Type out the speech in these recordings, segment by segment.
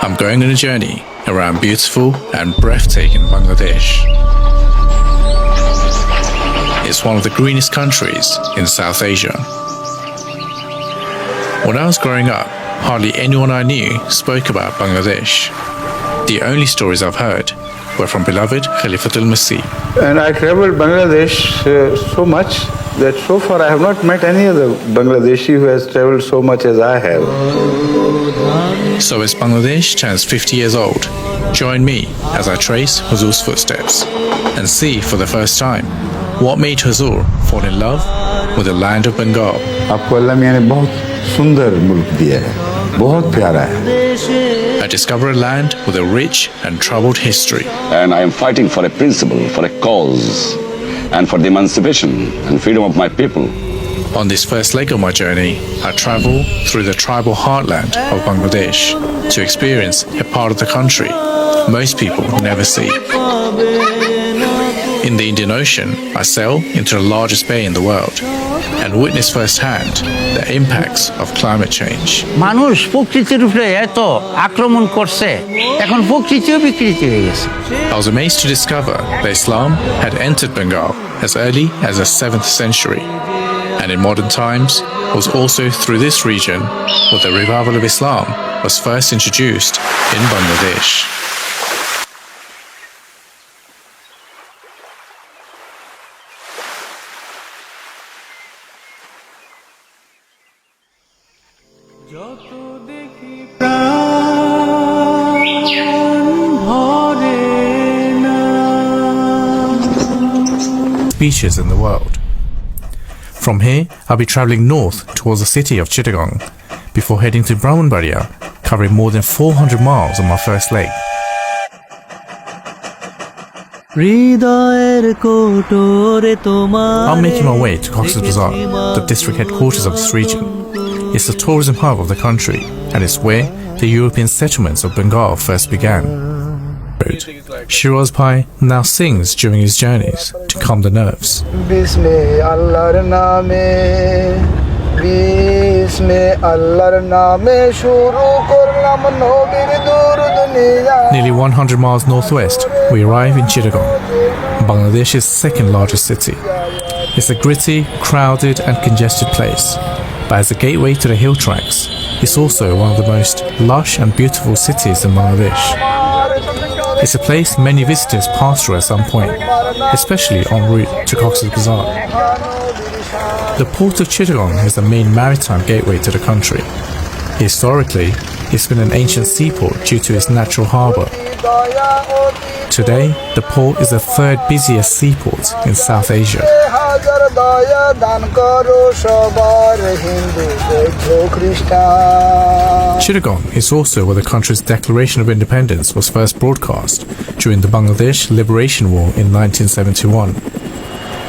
I'm going on a journey around beautiful and breathtaking Bangladesh. It's one of the greenest countries in South Asia. When I was growing up, hardly anyone I knew spoke about Bangladesh. The only stories I've heard were from beloved Khalifatul Masih. And I traveled Bangladesh so much that so far I have not met any other Bangladeshi who has traveled so much as I have. So as Bangladesh turns 50 years old, join me as I trace Huzur's footsteps and see for the first time what made Huzur fall in love with the land of Bengal. आपको अल्लाह मियाँ ने बहुत सुंदर मुल्क दिया है, बहुत प्यारा है. I discover a land with a rich and troubled history. And I am fighting for a principle, for a cause, and for the emancipation and freedom of my people. On this first leg of my journey, I travel through the tribal heartland of Bangladesh to experience a part of the country most people never see. In the Indian Ocean, I sail into the largest bay in the world and witness firsthand the impacts of climate change. মানুষ প্রকৃতির উপরে এত আক্রমণ করছে, এখন প্রকৃতিও বিকৃত হয়ে গেছে. I was amazed to discover that Islam had entered Bengal as early as the 7th century, and in modern times was also through this region where the revival of Islam was first introduced in Bangladesh. Beaches in the world. From here, I'll be travelling north towards the city of Chittagong before heading to Brahmanbaria, covering more than 400 miles on my first leg. I'm making my way to Cox's Bazar, the district headquarters of this region. It's the tourism hub of the country, and it's where the European settlements of Bengal first began. Shiraz Bhai now sings during his journeys to calm the nerves. Nearly 100 miles northwest, we arrive in Chittagong, Bangladesh's second largest city. It's a gritty, crowded and congested place, but as a gateway to the hill tracks, it's also one of the most lush and beautiful cities in Bangladesh. It's a place many visitors pass through at some point, especially en route to Cox's Bazar. The port of Chittagong is the main maritime gateway to the country. Historically, it's been an ancient seaport due to its natural harbour. Today, the port is the third busiest seaport in South Asia. Chittagong is also where the country's Declaration of Independence was first broadcast during the Bangladesh Liberation War in 1971.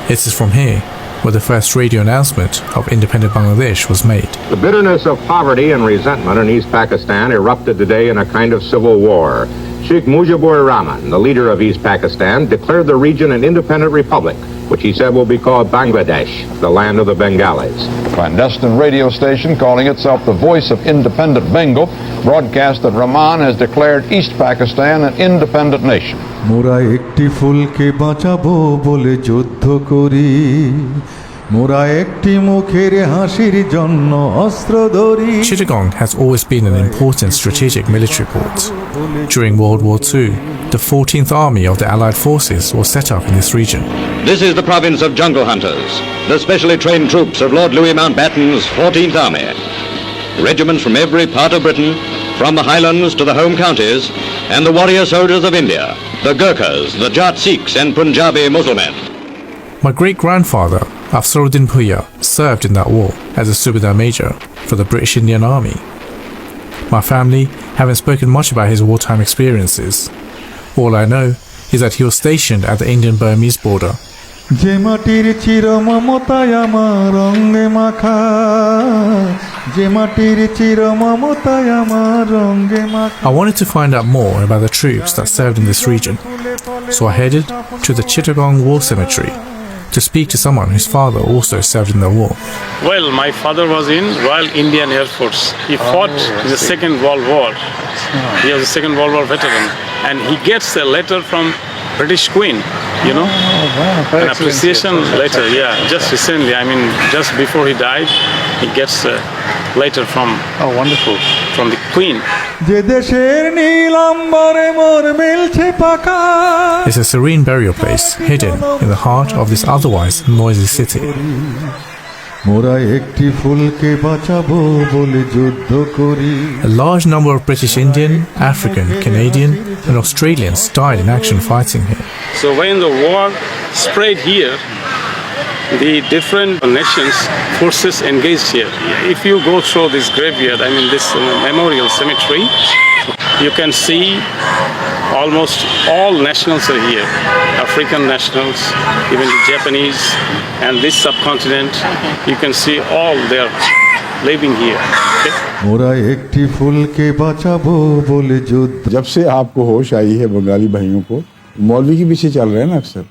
It is from here where the first radio announcement of independent Bangladesh was made. The bitterness of poverty and resentment in East Pakistan erupted today in a kind of civil war. Sheikh Mujibur Rahman, the leader of East Pakistan, declared the region an independent republic, which he said will be called Bangladesh, the land of the Bengalis. A clandestine radio station calling itself the Voice of Independent Bengal broadcast that Rahman has declared East Pakistan an independent nation. মোরা একটি ফুলকে বাঁচাবো বলে যুদ্ধ করি, মোরা একটি মুখের হাসির জন্য অস্ত্র ধরি. Chittagong has always been an important strategic military port. During World War II, the 14th Army of the Allied Forces was set up in this region. This is the province of jungle hunters, the specially trained troops of Lord Louis Mountbatten's 14th Army. Regiments from every part of Britain, from the Highlands to the home counties, and the warrior soldiers of India, the Gurkhas, the Jat Sikhs and Punjabi Muslimen. My great-grandfather, Afsaruddin Bhuiya, served in that war as a Subedar Major for the British Indian Army. My family haven't spoken much about his wartime experiences. All I know is that he was stationed at the Indian-Burmese border. যে মাটির চিরমমতায় আমার রঙে মাখা, যে মাটির চিরমমতায় আমার রঙে মাখা. I wanted to find out more about the troops that served in this region, so I headed to the Chittagong War Cemetery to speak to someone whose father also served in the war. Well, my father was in Royal Indian Air Force. He fought in the Second World War. He was a Second World War veteran. And he gets a letter from British Queen, you know, an appreciation letter, yeah, just recently, I mean, just before he died, he gets a letter from, oh, wonderful, from the Queen. It's a serene burial place hidden in the heart of this otherwise noisy city. A large number of British Indian, African, Canadian and Australians died in action fighting here. So when the war spread here, the different nations forces engaged here. If you go through this graveyard, I mean this memorial cemetery, you can see almost all nationals are here. African nationals, even the Japanese, and this subcontinent, you can see all they're living here. जब से आपको होश आई है बंगाली भाइयों को, मौलवी के पीछे चल रहे हैं ना अक्सर,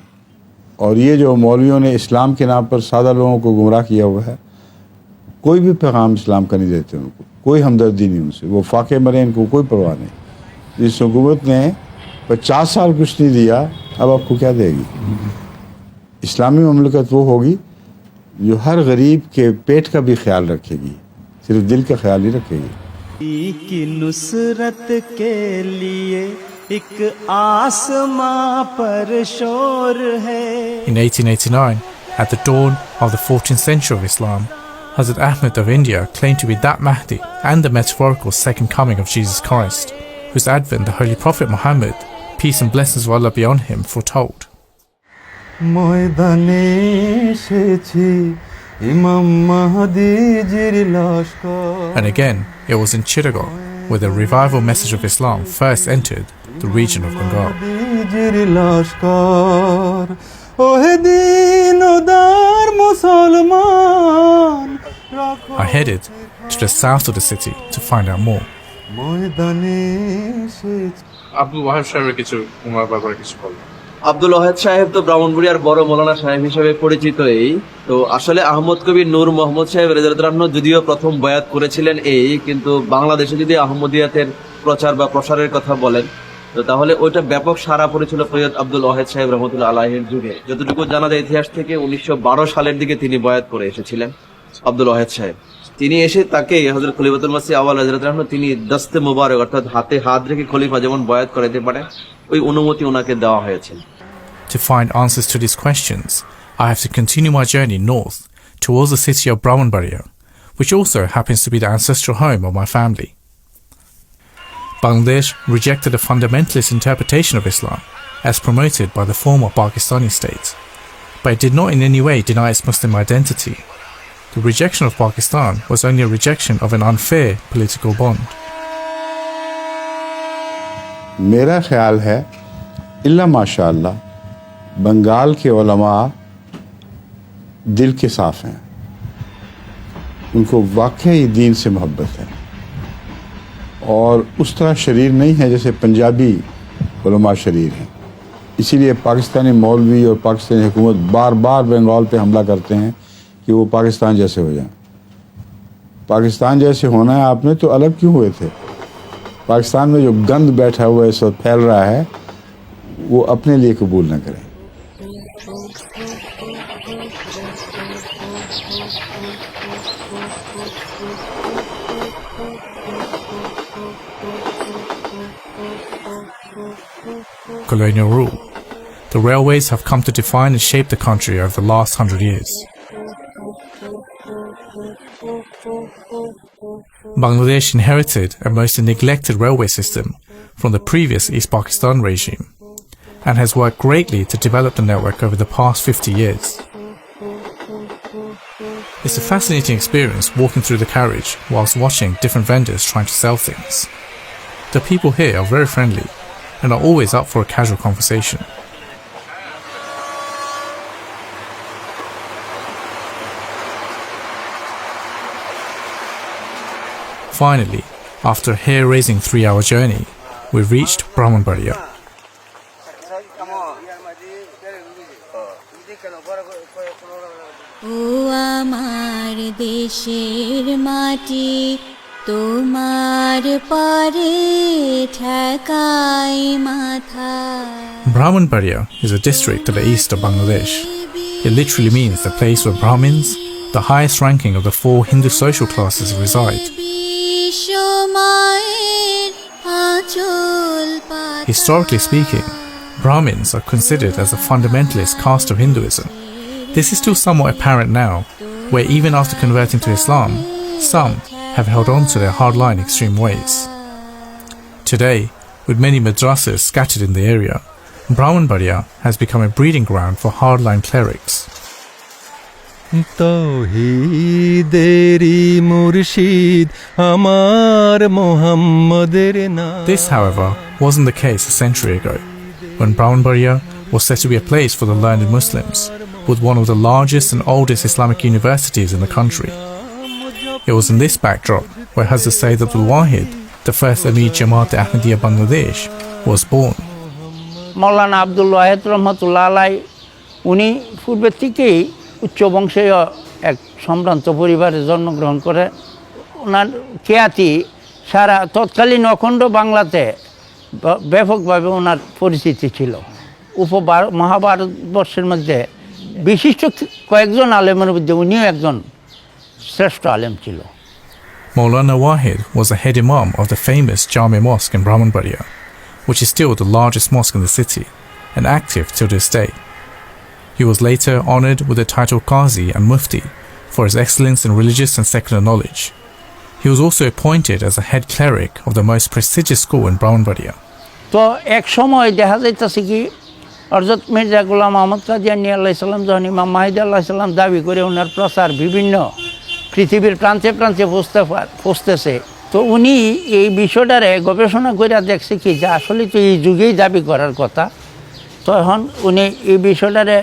और ये जो मौलवियों ने इस्लाम के नाम पर सादा लोगों को गुमराह किया हुआ है, कोई भी पैगाम इस्लाम का नहीं देते उनको, कोई हमदर्दी नहीं उनसे, वो फाके मरे, इनको कोई परवाह नहीं। इस हुकूमत ने 50 साल कुछ नहीं दिया, अब आपको क्या देगी? इस्लामी ममलकत वो होगी जो हर गरीब के पेट का भी ख्याल रखेगी, सिर्फ दिल का ख्याल ही रखेगी। की नुसरत के लिए एक आसमां पर शोर है। In 1889, at the dawn of the 14th century of Islam, Hazrat Ahmed of India claimed to be that Mahdi and the metaphorical second coming of Jesus Christ, whose advent the Holy Prophet Muhammad, peace and blessings of Allah be on him, foretold. And again, it was in Chittagong where the revival message of Islam first entered the region of Bengal. I headed to the south of the city to find out more. Abdul Wahed সাহেব তো ব্রাহ্মণবাড়িয়ার বড় মৌলানা সাহেব হিসেবে পরিচিতই। তো আসলে আহমদ কবির নূর মোহাম্মদ সাহেব রাদিয়াল্লাহু আনহু যদিও প্রথম বয়াত করেছিলেন কিন্তু বাংলাদেশে যদি আহমদিয়াতের প্রচার বা প্রসারের কথা বলেন তো তাহলে ওইটা ব্যাপক সাড়া পড়েছিল সৈয়দ আব্দুল ওয়াহেদ সাহেব রহমতুল্লাহ আলাইহির যুগে। যতটুকু জানা যায় ইতিহাস থেকে 1912 সালের দিকে তিনি বয়াত করে এসেছিলেন আব্দুল ওয়াহেদ সাহেব। তিনি এসে তাকে হযরত খলিফাতুল মসিহ আউয়াল রাদিয়াল্লাহু আনহু তিনি দস্তে মুবারক অর্থাৎ হাতে হাত রেখে খলিফা যেমন বয়াত করাতে পারে ওই অনুমতি ওনাকে দেওয়া হয়েছিল। To find answers to these questions, I have to continue my journey north towards the city of Brahmanbaria, which also happens to be the ancestral home of my family. Bangladesh rejected a fundamentalist interpretation of Islam as promoted by the former Pakistani state, but it did not in any way deny its Muslim identity. The rejection of Pakistan was only a rejection of an unfair political bond. मेरा ख्याल है इल्ला माशाअल्लाह बंगाल के उलमा दिल के साफ हैं, उनको वाकई दीन से मोहब्बत है और उस तरह शरीर नहीं है जैसे पंजाबी उलमा शरीर हैं। इसीलिए पाकिस्तानी मौलवी और पाकिस्तानी हुकूमत बार बार बंगाल पे हमला करते हैं कि वो पाकिस्तान जैसे हो जाए। पाकिस्तान जैसे होना है आपने तो अलग क्यों हुए थे? पाकिस्तान में जो गंद बैठा हुआ इस वक्त फैल रहा है वो अपने लिए कबूल न करें। Colonial rule. The railways have come to define and shape the country over the last 100 years. Bangladesh inherited a mostly neglected railway system from the previous East Pakistan regime and has worked greatly to develop the network over the past 50 years. It's a fascinating experience walking through the carriage whilst watching different vendors trying to sell things. The people here are very friendly and are always up for a casual conversation. Finally, after a hair-raising 3-hour journey, we reached Brahmanbaria. ও আমার দেশের মাটি তোমার পরে ঠেকাই মাথা। Brahmanbaria is a district to the east of Bangladesh. It literally means the place where Brahmins, the highest ranking of the 4 Hindu social classes, reside. Historically speaking, Brahmins are considered as a fundamentalist caste of Hinduism. This is still somewhat apparent now, where even after converting to Islam, some have held on to their hardline extreme ways. Today, with many madrasas scattered in the area, Brahmanbaria has become a breeding ground for hardline clerics. This, however, wasn't the case a century ago, when Brahmanbaria was said to be a place for the learned Muslims, with one of the largest and oldest Islamic universities in the country. It was in this backdrop where Hazrat Sayyid Abdul Wahid, the first Amir Jamaat Ahmadiyya Bangladesh, was born. মৌলানা আব্দুল ওয়াহিদ রহমতুল্লাহ আলাই উনি পূর্বের থেকেই উচ্চ বংশীয় এক সম্ভ্রান্ত পরিবারে জন্মগ্রহণ করে ওনার খ্যাতি সারা তৎকালীন অখণ্ড বাংলাতে ব্যাপকভাবে ওনার পরিচিতি ছিল। মহাভারতবর্ষের মধ্যে বিশিষ্ট কয়েকজন আলেমের মধ্যে উনিও একজন শ্রেষ্ঠ আলেম ছিল। Maulana Wahid was the head imam of the famous Jami Mosque in Brahmanbaria, which is still the largest mosque in the city and active till this day. He was later honoured with the title Qazi and Mufti for his excellence in religious and secular knowledge. He was also appointed as the head cleric of the most prestigious school in Brahmanbaria. তো এক সময় দেখা যাইতেছে কি হযরত মির্জা গোলাম আহমদ কাদিয়ানী আলাইহিস সালাম যখন ইমাম মাহদী আলাইহিস সালাম দাবি করে ওনার প্রচার বিভিন্ন পৃথিবীর প্রান্তে প্রান্তে পৌঁছতেছে, তো উনি এই বিষয়টারে গবেষণা করে দেখছে কি যে আসলে তো এই যুগেই দাবি করার কথা। তখন উনি এই বিষয়টারে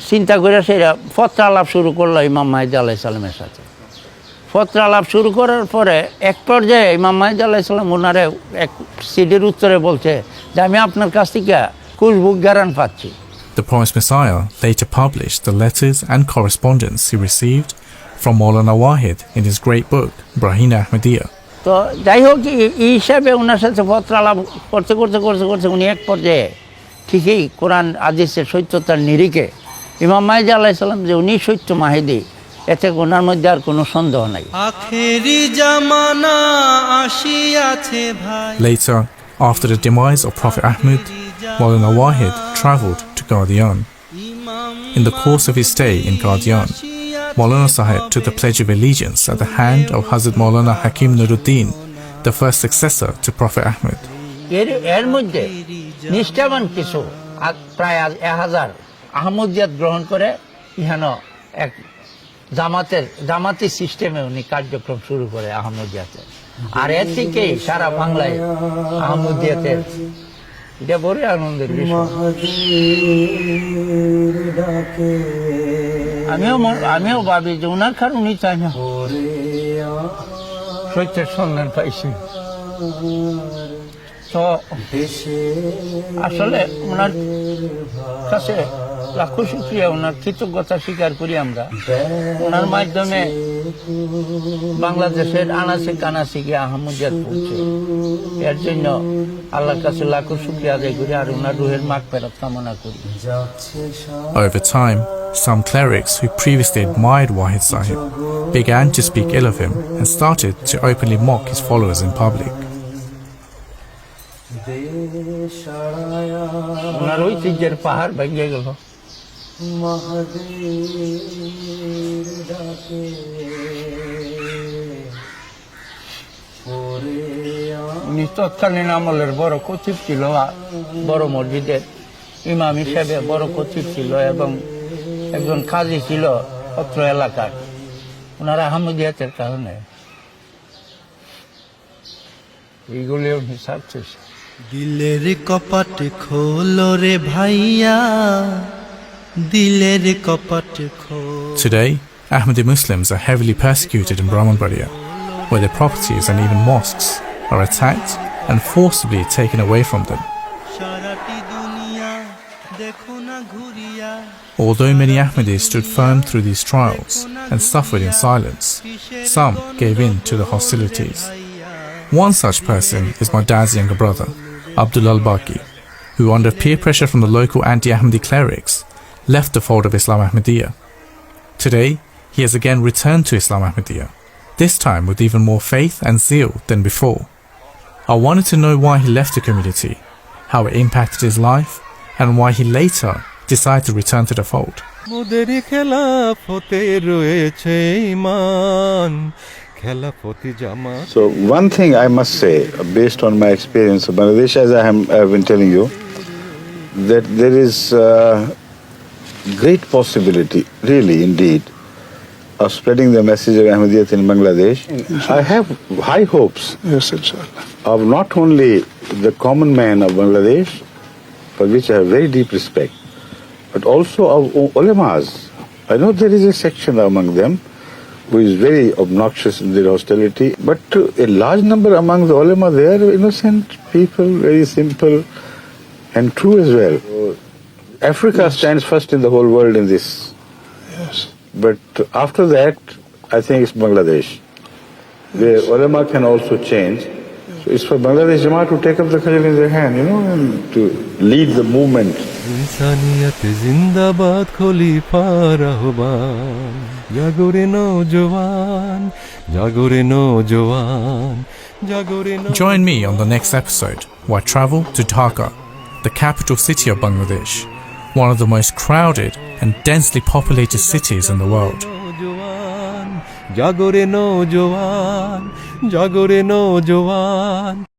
চিন্তা করে সেটা পত্রালাপ শুরু করলো ইমাম মাহদী আলাইহিস সালামের সাথে। পত্রালাপ শুরু করার পরে এক পর্যায়ে ইমাম মাহদী আলাইহিস সালাম ওনারে এক সিডির উত্তরে বলছে যে আমি আপনার কাছ থেকে কুশবুক জ্ঞান পাচ্ছি। The promised Messiah later published the letters and correspondence he received from Maulana Wahid in his great book Brahina Ahmadiyya. তো যাই হোক এই হিসাবে ওনার সাথে পত্রালাপ করতে করতে করতে করতে উনি এক পর্যায়ে ঠিকই কোরআন হাদিসের সত্যতার নিরিখে ইমাম মাহদী আলাইহিস সালাম যে উনি সত্য মাহদী এতে ওনার মধ্যে আর কোনো সন্দেহ নাই। Later, after the demise of Prophet Ahmed, Maulana Wahid travelled to Qadian. In the course of his stay in Qadian, Maulana Sahib took the Pledge of Allegiance at the hand of Hazrat Maulana Hakim Nuruddin, the first successor to Prophet Ahmed. এর মধ্যে নিষ্ঠাবান কিছু প্রায় 1000 আহমদিয়াত গ্রহণ করে ইহানো এক জামাতি সিস্টেমে উনি কার্যক্রম শুরু করে আহমদিয়াতে। আর এর থেকেই সারা বাংলায় আহমদিয়াতের এটা বড় আনন্দের বিষয়। আমিও ভাবি যে ওনার কারণেই চাই না সত্যের সন্ধান পাইছি। তো আসলে ওনার কাছে লাখো শুকরিয়া, ওনার কৃতজ্ঞতা স্বীকার করি আমরা। ওনার মাধ্যমে বাংলাদেশের আনাচে কানাচে গিয়ে আহমদিয়াত পৌঁছে, এর জন্য আল্লাহর কাছে লাখো শুকরিয়া আদায় করি আর ওনার রুহের মাগফিরাত কামনা করি। Over time, some clerics who previously admired Wahid Sahib began to speak ill of him and started to openly mock his followers in public. ওনার ঐতিহ্যের পাহাড় ভেঙে গেল। উনি তৎকালীন আমলের বড় খতিব ছিল, বড় মসজিদের ইমাম হিসেবে বড় খতিব ছিল এবং একজন কাজী ছিল অত্র এলাকার। ওনার আহমদিয়াতের কারণে এইগুলি উনি ছাড়ছে। দিলের কপাট খোলো রে ভাইয়া, দিলের কপাট খোলো। Today, Ahmadi Muslims are heavily persecuted in Brahmanbaria, where their properties and even mosques are attacked and forcibly taken away from them. সারাটি দুনিয়া দেখো না ঘুরিয়া, Although many Ahmadis stood firm through these trials and suffered in silence, some gave in to the hostilities. One such person is my dad's younger brother, Abdul al-Baqi, who under peer pressure from the local anti-Ahmadi clerics left the fold of Islam Ahmadiyya. Today, he has again returned to Islam Ahmadiyya, this time with even more faith and zeal than before. I wanted to know why he left the community, how it impacted his life, and why he later decided to return to the fold. So one thing I must say, based on my experience of Bangladesh, as I have been telling you, that there is great possibility, really indeed, of spreading the message of Ahmadiyyat in Bangladesh. I have high hopes of not only the common man of Bangladesh, for which I have very deep respect, but also of ulemas. I know there is a section among them who is very obnoxious in their hostility, but a large number among the ulema, they are innocent people, very simple and true as well. Africa stands first in the whole world in this. Yes. But after that, I think it's Bangladesh. The ulama can also change. So it's for Bangladesh Jamaat to take up the cudgel in their hand, and to lead the movement. इंसानियत जिंदाबाद खलीफा रहमान जागोरे नौजवान जागोरे नौजवान जागोरे Join me on the next episode where I travel to Dhaka, the capital city of Bangladesh, one of the most crowded and densely populated cities in the world. जागोरे नौजवान